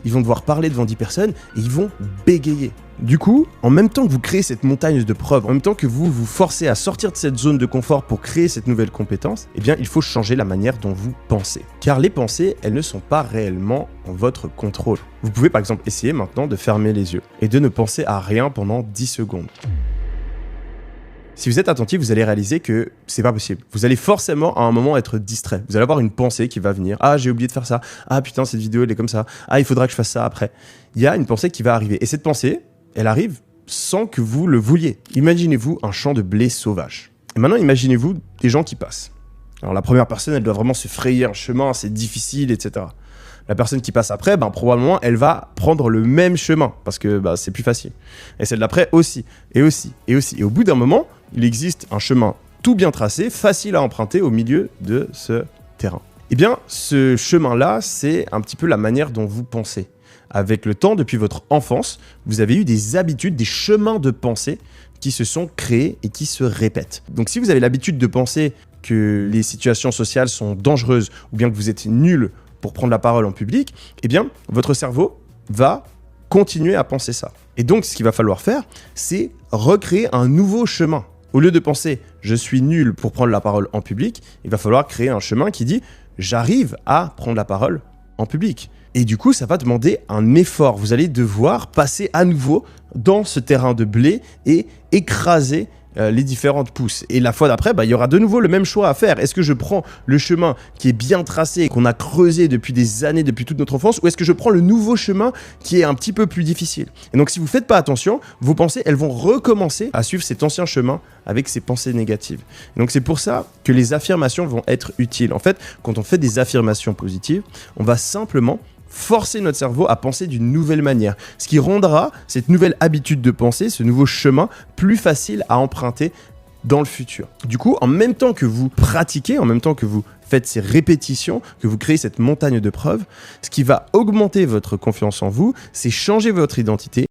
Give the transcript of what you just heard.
Ils vont devoir parler devant 10 personnes et ils vont bégayer. Du coup, en même temps que vous créez cette montagne de preuves, en même temps que vous vous forcez à sortir de cette zone de confort pour créer cette nouvelle compétence, eh bien, il faut changer la manière dont vous pensez. Car les pensées, elles ne sont pas réellement en votre contrôle. Vous pouvez par exemple essayer maintenant de fermer les yeux et de ne penser à rien pendant 10 secondes. Si vous êtes attentif, vous allez réaliser que c'est pas possible. Vous allez forcément à un moment être distrait. Vous allez avoir une pensée qui va venir. Ah, j'ai oublié de faire ça. Ah putain, cette vidéo elle est comme ça. Ah, il faudra que je fasse ça après. Il y a une pensée qui va arriver. Et cette pensée, elle arrive sans que vous le vouliez. Imaginez-vous un champ de blé sauvage. Et maintenant, imaginez-vous des gens qui passent. Alors la première personne, elle doit vraiment se frayer un chemin, c'est difficile, etc. La personne qui passe après, probablement, elle va prendre le même chemin parce que c'est plus facile. Et celle d'après aussi, et aussi, et aussi. Et au bout d'un moment, il existe un chemin tout bien tracé, facile à emprunter au milieu de ce terrain. Eh bien, ce chemin-là, c'est un petit peu la manière dont vous pensez. Avec le temps, depuis votre enfance, vous avez eu des habitudes, des chemins de pensée qui se sont créés et qui se répètent. Donc si vous avez l'habitude de penser que les situations sociales sont dangereuses ou bien que vous êtes nul pour prendre la parole en public, eh bien, votre cerveau va continuer à penser ça. Et donc, ce qu'il va falloir faire, c'est recréer un nouveau chemin. Au lieu de penser « je suis nul pour prendre la parole en public », il va falloir créer un chemin qui dit « j'arrive à prendre la parole en public ». Et du coup, ça va demander un effort. Vous allez devoir passer à nouveau dans ce terrain de blé et écraser les différentes pousses. Et la fois d'après, il y aura de nouveau le même choix à faire. Est-ce que je prends le chemin qui est bien tracé et qu'on a creusé depuis des années, depuis toute notre enfance, ou est-ce que je prends le nouveau chemin qui est un petit peu plus difficile? Et donc, si vous ne faites pas attention, vos pensées, elles vont recommencer à suivre cet ancien chemin avec ces pensées négatives. Et donc, c'est pour ça que les affirmations vont être utiles. En fait, quand on fait des affirmations positives, on va simplement forcer notre cerveau à penser d'une nouvelle manière, ce qui rendra cette nouvelle habitude de penser, ce nouveau chemin, plus facile à emprunter dans le futur. Du coup, en même temps que vous pratiquez, en même temps que vous faites ces répétitions, que vous créez cette montagne de preuves, ce qui va augmenter votre confiance en vous, c'est changer votre identité